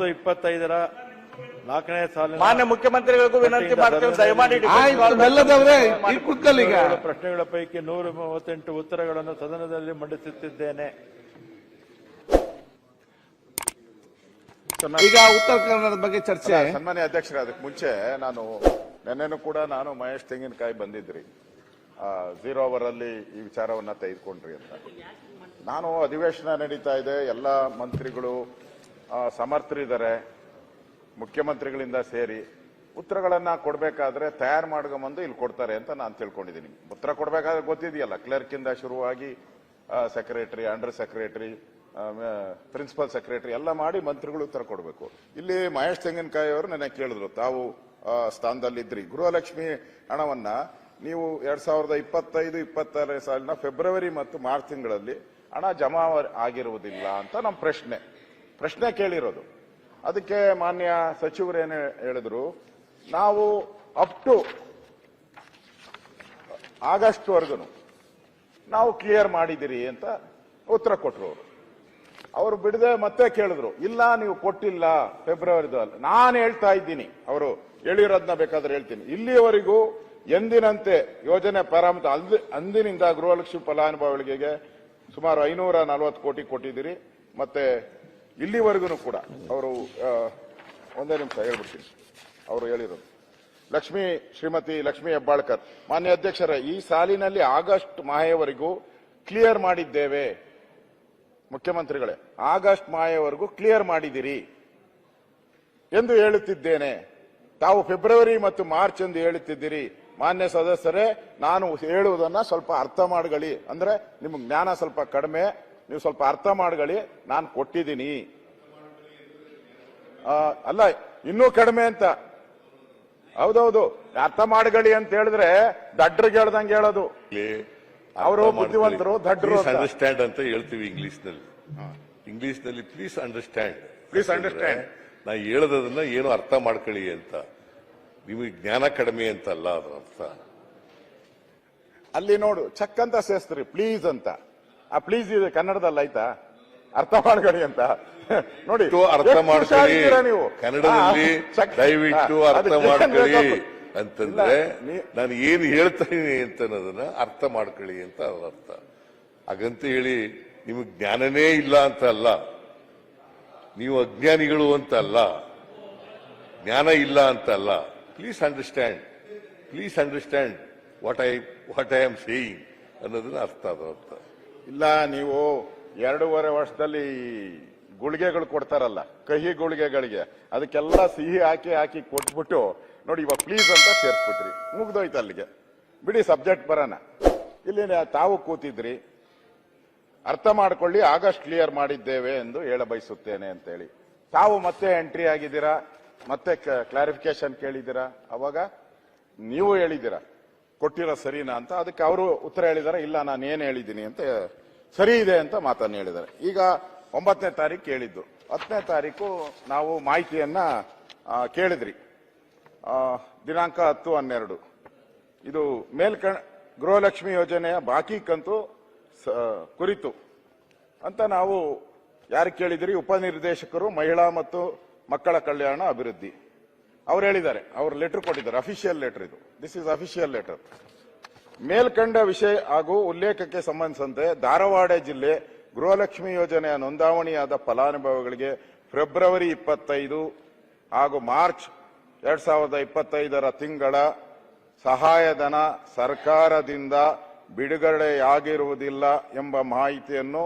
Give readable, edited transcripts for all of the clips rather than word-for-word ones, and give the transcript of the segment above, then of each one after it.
ಮತ್ತು 25ರ 4ನೇ ಸಾಲಿನ ಮಾನ್ಯ ಮುಖ್ಯಮಂತ್ರಿಗಳಿಗೂ ವಿನಂತಿ ಮಾಡ್ತೇವೆ, ದಯಮಾಡಿ ಪ್ರಶ್ನೆಗಳ ಪೈಕಿ 138 ಉತ್ತರಗಳನ್ನು ಸದನದಲ್ಲಿ ಮಂಡಿಸುತ್ತಿದ್ದೇನೆ. ಈಗ ಉತ್ತರ ಕನ್ನಡದ ಬಗ್ಗೆ ಚರ್ಚೆ. ಸನ್ಮಾನ್ಯ ಅಧ್ಯಕ್ಷರೇ, ಅದಕ್ಕೆ ಮುಂಚೆ ನೆನ್ನೆನೂ ಕೂಡ ನಾನು ಮಹೇಶ್ ತೆಂಗಿನಕಾಯಿ ಬಂದಿದ್ರಿ 0 ಅವರ್ ಅಲ್ಲಿ ಈ ವಿಚಾರವನ್ನ ತೆಗೆದುಕೊಂಡ್ರಿ ಅಂತ. ನಾನು ಅಧಿವೇಶನ ನಡೀತಾ ಇದೆ, ಎಲ್ಲ ಮಂತ್ರಿಗಳು ಸಮರ್ಥರಿದ್ದಾರೆ, ಮುಖ್ಯಮಂತ್ರಿಗಳಿಂದ ಸೇರಿ ಉತ್ತರಗಳನ್ನ ಕೊಡಬೇಕಾದ್ರೆ ತಯಾರು ಮಾಡ್ಕೊಂಬಂದು ಇಲ್ಲಿ ಕೊಡ್ತಾರೆ ಅಂತ ನಾನು ತಿಳ್ಕೊಂಡಿದ್ದೀನಿ. ಉತ್ತರ ಕೊಡಬೇಕಾದ್ರೆ ಗೊತ್ತಿದೆಯಲ್ಲ, ಕ್ಲರ್ಕ್ ಇಂದ ಶುರುವಾಗಿ secretary, under secretary, principal secretary ಎಲ್ಲ ಮಾಡಿ ಮಂತ್ರಿಗಳು ಉತ್ತರ ಕೊಡಬೇಕು. ಇಲ್ಲಿ ಮಹೇಶ್ ತೆಂಗಿನಕಾಯಿ ಅವರು ನನಗೆ ಕೇಳಿದ್ರು, ತಾವು ಸ್ಥಾನದಲ್ಲಿದ್ರಿ, ಗೃಹಲಕ್ಷ್ಮಿ ಹಣವನ್ನ ನೀವು 2025-26 ಸಾಲಿನ ಫೆಬ್ರವರಿ ಮತ್ತು ಮಾರ್ಚ್ ತಿಂಗಳಲ್ಲಿ ಹಣ ಜಮಾ ಆಗಿರುವುದಿಲ್ಲ ಅಂತ ನಮ್ಮ ಪ್ರಶ್ನೆ ಕೇಳಿರೋದು. ಅದಕ್ಕೆ ಮಾನ್ಯ ಸಚಿವರೇನು ಹೇಳಿದ್ರು, ನಾವು ಅಪ್ ಟು ಆಗಸ್ಟ್ ವರ್ಗು ನಾವು ಕ್ಲಿಯರ್ ಮಾಡಿದಿರಿ ಅಂತ ಉತ್ತರ ಕೊಟ್ಟರು. ಅವರು ಬಿಡದೆ ಮತ್ತೆ ಕೇಳಿದ್ರು, ಇಲ್ಲ ನೀವು ಕೊಟ್ಟಿಲ್ಲ ಫೆಬ್ರವರಿದಲ್ಲಿ. ನಾನು ಹೇಳ್ತಾ ಇದ್ದೀನಿ, ಅವರು ಹೇಳಿರೋದನ್ನ ಬೇಕಾದ್ರೆ ಹೇಳ್ತೀನಿ, ಇಲ್ಲಿಯವರೆಗೂ ಎಂದಿನಂತೆ ಯೋಜನೆ ಪ್ರಾರಂಭ ಅಂದಿನಿಂದ ಗೃಹಲಕ್ಷ್ಮಿ ಫಲಾನುಭವಿಗಳಿಗೆ ಸುಮಾರು 540 ಕೋಟಿ ಕೊಟ್ಟಿದ್ದೀರಿ. ಮತ್ತೆ ಇಲ್ಲಿವರೆಗೂ ಕೂಡ ಅವರು ಒಂದೇ ನಿಮಿಷ ಹೇಳ್ಬಿಡ್ತೀನಿ, ಅವರು ಹೇಳಿರೋದು ಶ್ರೀಮತಿ ಲಕ್ಷ್ಮೀ ಹೆಬ್ಬಾಳ್ಕರ್, ಮಾನ್ಯ ಅಧ್ಯಕ್ಷರೇ, ಈ ಸಾಲಿನಲ್ಲಿ ಆಗಸ್ಟ್ ಮಾಹೆಯವರೆಗೂ ಕ್ಲಿಯರ್ ಮಾಡಿದ್ದೇವೆ. ಮುಖ್ಯಮಂತ್ರಿಗಳೇ, ಆಗಸ್ಟ್ ಮಾಹೆಯವರೆಗೂ ಕ್ಲಿಯರ್ ಮಾಡಿದಿರಿ ಎಂದು ಹೇಳುತ್ತಿದ್ದೇನೆ. ತಾವು ಫೆಬ್ರವರಿ ಮತ್ತು ಮಾರ್ಚ್ ಎಂದು ಹೇಳುತ್ತಿದ್ದೀರಿ. ಮಾನ್ಯ ಸದಸ್ಯರೇ, ನಾನು ಹೇಳುವುದನ್ನ ಸ್ವಲ್ಪ ಅರ್ಥ ಮಾಡ್ಕೊಳ್ಳಿ. ಅಂದ್ರೆ ನಿಮ್ಗೆ ಜ್ಞಾನ ಸ್ವಲ್ಪ ಕಡಿಮೆ, ನೀವು ಸ್ವಲ್ಪ ಅರ್ಥ ಮಾಡ್ಕೊಳ್ಳಿ. ನಾನು ಕೊಟ್ಟಿದ್ದೀನಿ, ಅಲ್ಲ ಇನ್ನೂ ಕಡಿಮೆ ಅಂತ. ಹೌದೌದು, ಅರ್ಥ ಮಾಡ್ಕೊಳ್ಳಿ ಅಂತ ಹೇಳಿದ್ರೆ ದಡ್ರಿಗೆ ಹೇಳ್ದಂಗೆ ಹೇಳೋದು. ಅವರು ಬುದ್ಧಿವಂತರು, ದಡ್ರು ಅಂಡರ್ಸ್ಟ್ಯಾಂಡ್ ಅಂತ ಹೇಳ್ತೀವಿ ಇಂಗ್ಲಿಷ್ ನಲ್ಲಿ. Please understand. ನಾ ಹೇಳದನ್ನ ಏನು ಅರ್ಥ ಮಾಡ್ಕೊಳ್ಳಿ ಅಂತ. ನಿಮಗೆ ಜ್ಞಾನ ಕಡಿಮೆ ಅಂತಲ್ಲ ಅದರ ಅರ್ಥ. ಅಲ್ಲಿ ನೋಡು, ಚಕ್ ಅಂತ ಸೇರಿಸ್ತೀರಿ ಪ್ಲೀಸ್ ಅಂತ. ಆ ಪ್ಲೀಸ್ ಇದೆ ಕನ್ನಡದಲ್ಲಿ, ಆಯ್ತಾ? ಅರ್ಥ ಮಾಡ್ಕೊಳ್ಳಿ ಅಂತ ನೋಡಿ, ಅರ್ಥ ಮಾಡ್ಕೊಳ್ಳಿ ನೀವು ಕನ್ನಡದಲ್ಲಿ, ದಯವಿಟ್ಟು ಅರ್ಥ ಮಾಡ್ಕೊಳ್ಳಿ ಅಂತಂದ್ರೆ ನಾನು ಏನು ಹೇಳ್ತಾ ಇದೀನಿ ಅಂತ ಅನ್ನೋದನ್ನ ಅರ್ಥ ಮಾಡ್ಕೊಳ್ಳಿ ಅಂತ ಅದರ ಅರ್ಥ. ಹಾಗಂತ ಹೇಳಿ ನಿಮಗೆ ಜ್ಞಾನನೇ ಇಲ್ಲ ಅಂತ ಅಲ್ಲ, ನೀವು ಅಜ್ಞಾನಿಗಳು ಅಂತ ಅಲ್ಲ, ಜ್ಞಾನ ಇಲ್ಲ ಅಂತ ಅಲ್ಲ. Please understand what I am saying ಅನ್ನೋದನ್ನ ಅರ್ಥ ಅದರ ಅರ್ಥ. ಇಲ್ಲ, ನೀವು 2.5 ವರ್ಷದಲ್ಲಿ ಗುಳಿಗೆಗಳು ಕೊಡ್ತಾರಲ್ಲ, ಕಹಿ ಗುಳಿಗೆಗಳಿಗೆ, ಅದಕ್ಕೆಲ್ಲ ಸಿಹಿ ಹಾಕಿ ಕೊಟ್ಬಿಟ್ಟು ನೋಡಿ ಇವಾಗ ಪ್ಲೀಸ್ ಅಂತ ಸೇರಿಸ್ಬಿಟ್ರಿ, ಮುಗ್ದೋಯ್ತು ಅಲ್ಲಿಗೆ. ಬಿಡಿ, ಸಬ್ಜೆಕ್ಟ್ ಬರೋಣ. ಇಲ್ಲಿ ತಾವು ಕೂತಿದ್ರಿ, ಅರ್ಥ ಮಾಡ್ಕೊಳ್ಳಿ, ಆಗಸ್ಟ್ ಕ್ಲಿಯರ್ ಮಾಡಿದ್ದೇವೆ ಎಂದು ಹೇಳ ಬಯಸುತ್ತೇನೆ ಅಂತೇಳಿ. ತಾವು ಮತ್ತೆ ಎಂಟ್ರಿ ಆಗಿದ್ದೀರಾ, ಮತ್ತೆ ಕ್ಲಾರಿಫಿಕೇಶನ್ ಕೇಳಿದ್ದೀರಾ. ಅವಾಗ ನೀವು ಹೇಳಿದ್ದೀರಾ ಕೊಟ್ಟಿರೋ ಸರಿನಾ ಅಂತ. ಅದಕ್ಕೆ ಅವರು ಉತ್ತರ ಹೇಳಿದಾರೆ, ಇಲ್ಲ ನಾನು ಏನ್ ಹೇಳಿದ್ದೀನಿ ಅಂತ ಸರಿ ಇದೆ ಅಂತ ಮಾತನ್ನು ಹೇಳಿದ್ದಾರೆ. ಈಗ 9ನೇ ತಾರೀಕು ಕೇಳಿದ್ದು, 10ನೇ ತಾರೀಕು ನಾವು ಮಾಹಿತಿಯನ್ನ ಕೇಳಿದ್ರಿ. ದಿನಾಂಕ 10-12 ಇದು ಗೃಹಲಕ್ಷ್ಮಿ ಯೋಜನೆಯ ಬಾಕಿ ಕಂತು ಕುರಿತು ಅಂತ ನಾವು ಯಾರು ಕೇಳಿದ್ರಿ? ಉಪನಿರ್ದೇಶಕರು ಮಹಿಳಾ ಮತ್ತು ಮಕ್ಕಳ ಕಲ್ಯಾಣ ಅಭಿವೃದ್ಧಿ ಅವ್ರು ಹೇಳಿದ್ದಾರೆ. ಅವ್ರು ಲೆಟರ್ ಕೊಟ್ಟಿದ್ದಾರೆ, ಅಫಿಷಿಯಲ್ ಲೆಟರ್ ಇದು. This is official letter. ಮೇಲ್ಕಂಡ ವಿಷಯ ಹಾಗೂ ಉಲ್ಲೇಖಕ್ಕೆ ಸಂಬಂಧಿಸಿದಂತೆ ಧಾರವಾಡ ಜಿಲ್ಲೆ ಗೃಹಲಕ್ಷ್ಮಿ ಯೋಜನೆಯ ನೋಂದಾವಣಿಯಾದ ಫಲಾನುಭವಿಗಳಿಗೆ ಫೆಬ್ರವರಿ 25 ಹಾಗೂ ಮಾರ್ಚ್ 2025ರ ತಿಂಗಳ ಸಹಾಯಧನ ಸರ್ಕಾರದಿಂದ ಬಿಡುಗಡೆಯಾಗಿರುವುದಿಲ್ಲ ಎಂಬ ಮಾಹಿತಿಯನ್ನು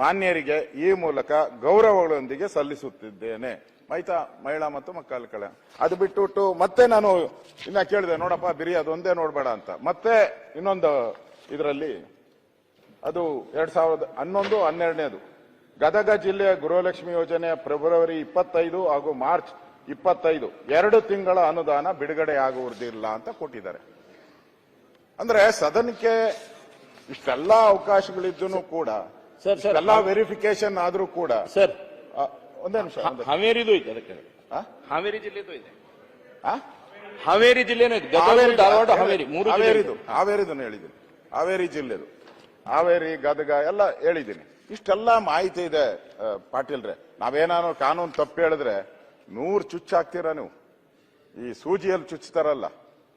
ಮಾನ್ಯರಿಗೆ ಈ ಮೂಲಕ ಗೌರವಗಳೊಂದಿಗೆ ಸಲ್ಲಿಸುತ್ತಿದ್ದೇನೆ. ಆಯ್ತಾ? ಮಹಿಳಾ ಮತ್ತು ಮಕ್ಕಳ ಕಲ್ಯಾಣ. ಅದು ಬಿಟ್ಟುಬಿಟ್ಟು ಮತ್ತೆ ನಾನು ಇನ್ನ ಕೇಳಿದೆ, ನೋಡಪ್ಪ ಬಿರಿ ಅದೊಂದೇ ನೋಡ್ಬೇಡ ಅಂತ. ಮತ್ತೆ ಇನ್ನೊಂದು ಇದರಲ್ಲಿ ಅದು 2011-12ನೇದು ಗದಗ ಜಿಲ್ಲೆಯ ಗೃಹಲಕ್ಷ್ಮಿ ಯೋಜನೆಯ ಫೆಬ್ರವರಿ 25 ಹಾಗೂ ಮಾರ್ಚ್ 25 2 ತಿಂಗಳ ಅನುದಾನ ಬಿಡುಗಡೆಯಾಗುವುದಿಲ್ಲ ಅಂತ ಕೊಟ್ಟಿದ್ದಾರೆ. ಅಂದ್ರೆ ಸದನಕ್ಕೆ ಇಷ್ಟೆಲ್ಲ ಅವಕಾಶಗಳಿದ್ದು ಕೂಡ, ಎಲ್ಲ ವೆರಿಫಿಕೇಶನ್ ಆದ್ರೂ ಕೂಡ ಸರ್ ಒಂದೇ ನಿಮಿಷ, ಹಾವೇರಿದು ಐತೆ, ಅದಕ್ಕೆ ಹಾವೇರಿ ಜಿಲ್ಲೆದು ಇದೆ, ಹಾವೇರಿ ಜಿಲ್ಲೆನೂ ಇದೆ, ಧಾರವಾಡ ಹಾವೇರಿ ಹಾವೇರಿದು ಹೇಳಿದ್ದೀನಿ, ಹಾವೇರಿ ಜಿಲ್ಲೆದು, ಹಾವೇರಿ ಗದಗ ಎಲ್ಲ ಹೇಳಿದ್ದೀನಿ. ಇಷ್ಟೆಲ್ಲ ಮಾಹಿತಿ ಇದೆ ಪಾಟೀಲ್ರೆ. ನಾವೇನಾದ್ರು ಕಾನೂನು ತಪ್ಪು ಹೇಳಿದ್ರೆ 100 ಚುಚ್ಚು ಹಾಕ್ತೀರಾ ನೀವು. ಈ ಸೂಜಿಯಲ್ಲಿ ಚುಚ್ತಾರಲ್ಲ,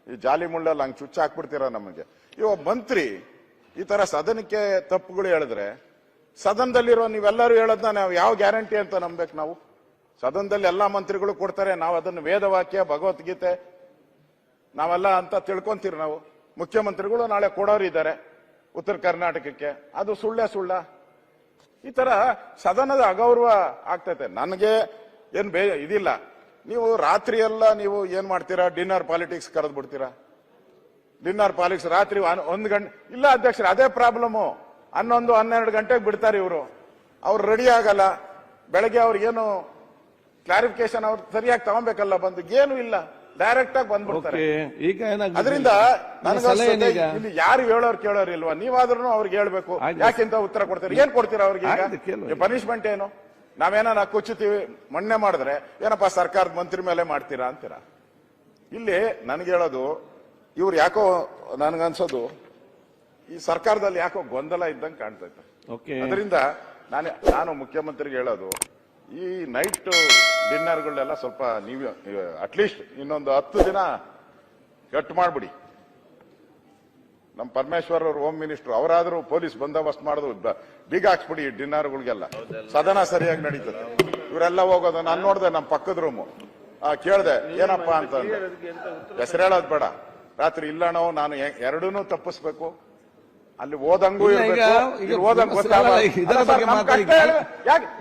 ಈ ಜಾಲಿ ಮುಳ್ಳಲ್ಲಿ ಹಂಗೆ ಚುಚ್ಚು ಹಾಕ್ಬಿಡ್ತೀರಾ ನಮಗೆ. ಇವ ಮಂತ್ರಿ ಈ ತರ ಸದನಕ್ಕೆ ತಪ್ಪುಗಳು ಹೇಳಿದ್ರೆ ಸದನದಲ್ಲಿರೋ ನೀವೆಲ್ಲರೂ ಹೇಳೋದನ್ನ ನಾವು ಯಾವ ಗ್ಯಾರಂಟಿ ಅಂತ ನಂಬೇಕು ನಾವು? ಸದನದಲ್ಲಿ ಎಲ್ಲಾ ಮಂತ್ರಿಗಳು ಕೊಡ್ತಾರೆ, ನಾವು ಅದನ್ನು ವೇದವಾಕ್ಯ ಭಗವದ್ಗೀತೆ ನಾವೆಲ್ಲ ಅಂತ ತಿಳ್ಕೊಂತೀರಿ ನಾವು. ಮುಖ್ಯಮಂತ್ರಿಗಳು ನಾಳೆ ಕೊಡೋರು ಇದ್ದಾರೆ ಉತ್ತರ ಕರ್ನಾಟಕಕ್ಕೆ, ಅದು ಸುಳ್ಳ ಈ ತರ ಸದನದ ಅಗೌರವ ಆಗ್ತೈತೆ. ನನಗೆ ಏನ್ ಇದಿಲ್ಲ, ನೀವು ರಾತ್ರಿ ಎಲ್ಲ ನೀವು ಏನ್ ಮಾಡ್ತೀರಾ, ಡಿನ್ನರ್ ಪಾಲಿಟಿಕ್ಸ್ ಕರೆದು ಬಿಡ್ತೀರಾ. ಡಿನ್ನರ್ ಪಾಲಿಟಿಕ್ಸ್ ರಾತ್ರಿ 1 ಗಂಟೆ ಇಲ್ಲ ಅಧ್ಯಕ್ಷರ, ಅದೇ ಪ್ರಾಬ್ಲಮ್ಮು. 11, 12 ಗಂಟೆಗೆ ಬಿಡ್ತಾರೆ ಇವರು. ಅವ್ರು ರೆಡಿ ಆಗಲ್ಲ. ಬೆಳಗ್ಗೆ ಅವ್ರಿಗೇನು ಕ್ಲಾರಿಫಿಕೇಶನ್ ಅವ್ರು ಸರಿಯಾಗಿ ತಗೊಬೇಕಲ್ಲ, ಬಂದು ಏನು ಇಲ್ಲ, ಡೈರೆಕ್ಟ್ ಆಗಿ ಬಂದ್ಬಿಡ್ತಾರೆ. ಈಗ ಅದರಿಂದ ಇಲ್ಲಿ ಯಾರು ಹೇಳೋರು ಕೇಳೋರು ಇಲ್ವಾ? ನೀವಾದ್ರೂ ಅವ್ರಿಗೆ ಹೇಳ್ಬೇಕು. ಯಾಕೆಂತ ಉತ್ತರ ಕೊಡ್ತೀರಿ? ಏನ್ ಕೊಡ್ತೀರಾ ಅವ್ರಿಗೆ? ಪನಿಷ್ಮೆಂಟ್ ಏನು? ನಾವೇನ ಕುಚ್ಚುತ್ತೀವಿ ಮೊನ್ನೆ ಮಾಡಿದ್ರೆ ಏನಪ್ಪಾ ಸರ್ಕಾರದ ಮಂತ್ರಿ ಮೇಲೆ ಮಾಡ್ತೀರಾ ಅಂತೀರಾ? ಇಲ್ಲಿ ನನ್ಗೆ ಹೇಳೋದು, ಇವ್ರು ಯಾಕೋ ನನ್ಗನ್ಸೋದು ಈ ಸರ್ಕಾರದಲ್ಲಿ ಯಾಕೋ ಗೊಂದಲ ಇದ್ದಂಗೆ ಕಾಣ್ತೈತೆ. ಅದರಿಂದ ನಾನು ಮುಖ್ಯಮಂತ್ರಿಗೆ ಹೇಳೋದು, ಈ ನೈಟ್ ಡಿನ್ನರ್ಗಳೆಲ್ಲ ಸ್ವಲ್ಪ ನೀವು ಅಟ್ಲೀಸ್ಟ್ ಇನ್ನೊಂದು 10 ದಿನ ಕಟ್ ಮಾಡ್ಬಿಡಿ. ನಮ್ಮ ಪರಮೇಶ್ವರ್ ಅವರು ಹೋಮ್ ಮಿನಿಸ್ಟರ್, ಅವರಾದ್ರೂ ಪೊಲೀಸ್ ಬಂದೋಬಸ್ತ್ ಮಾಡೋದು ಬೀಗ ಹಾಕ್ಸ್ಬಿಡಿ ಡಿನ್ನರ್ಗಳಿಗೆಲ್ಲ. ಸದನ ಸರಿಯಾಗಿ ನಡೀತದೆ. ಇವರೆಲ್ಲ ಹೋಗೋದು ನಾನು ನೋಡಿದೆ, ನಮ್ಮ ಪಕ್ಕದ ರೂಮು ಕೇಳ್ದೆ ಏನಪ್ಪಾ ಅಂತ. ಹೆಸರು ಹೇಳೋದು ಬೇಡ. ರಾತ್ರಿ ಇಲ್ಲಣೋ ನಾನು ಎರಡೂನು ತಪ್ಪಿಸ್ಬೇಕು, ಅಲ್ಲಿ ಓದಂಗೂ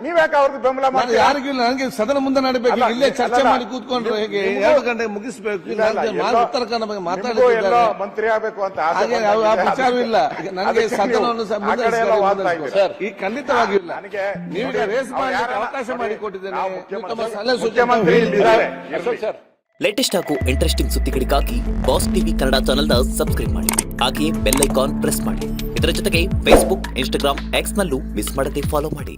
ನೀವ್ಯಾಕೆ ಅವ್ರಿಗೆ ಬೆಂಬಲ ಮಾಡಿ? ಯಾರಿಗೂ ನನಗೆ ಸದನ ಮುಂದೆ ನಡಬೇಕು, ಇಲ್ಲೇ ಚರ್ಚೆ ಮಾಡಿ ಕೂತ್ಕೊಂಡ್ರೆ ಹೇಗೆ? 2 ಗಂಟೆಗೆ ಮುಗಿಸ್ಬೇಕು. ಉತ್ತರ ಕನ್ನಡ ಬಗ್ಗೆ ಮಾತಾಡಿದ್ರು ಮಂತ್ರಿ ಆಗ್ಬೇಕು ಅಂತ ವಿಚಾರವಿಲ್ಲ. ನನಗೆ ಸದನವನ್ನು ಈ ಖಂಡಿತವಾಗಿಲ್ಲ. ನೀವು ರೇಸ್ ಮಾಡಿ ಅವಕಾಶ ಮಾಡಿಕೊಟ್ಟಿದ್ದೇನೆ. ಮುಖ್ಯಮಂತ್ರಿ ಲೇಟೆಸ್ಟ್ ಹಾಗೂ ಇಂಟ್ರೆಸ್ಟಿಂಗ್ ಸುದ್ದಿಗಳಿಗಾಗಿ ಬಾಸ್ ಟಿವಿ ಕನ್ನಡ ಚಾನೆಲ್ನ ಸಬ್ಸ್ಕ್ರೈಬ್ ಮಾಡಿ. ಹಾಗೆಯೇ ಬೆಲ್ ಐಕಾನ್ ಪ್ರೆಸ್ ಮಾಡಿ. ಇದರ ಜೊತೆಗೆ ಫೇಸ್ಬುಕ್, ಇನ್ಸ್ಟಾಗ್ರಾಮ್, ಎಕ್ಸ್ ನಲ್ಲೂ ಮಿಸ್ ಮಾಡದೆ ಫಾಲೋ ಮಾಡಿ.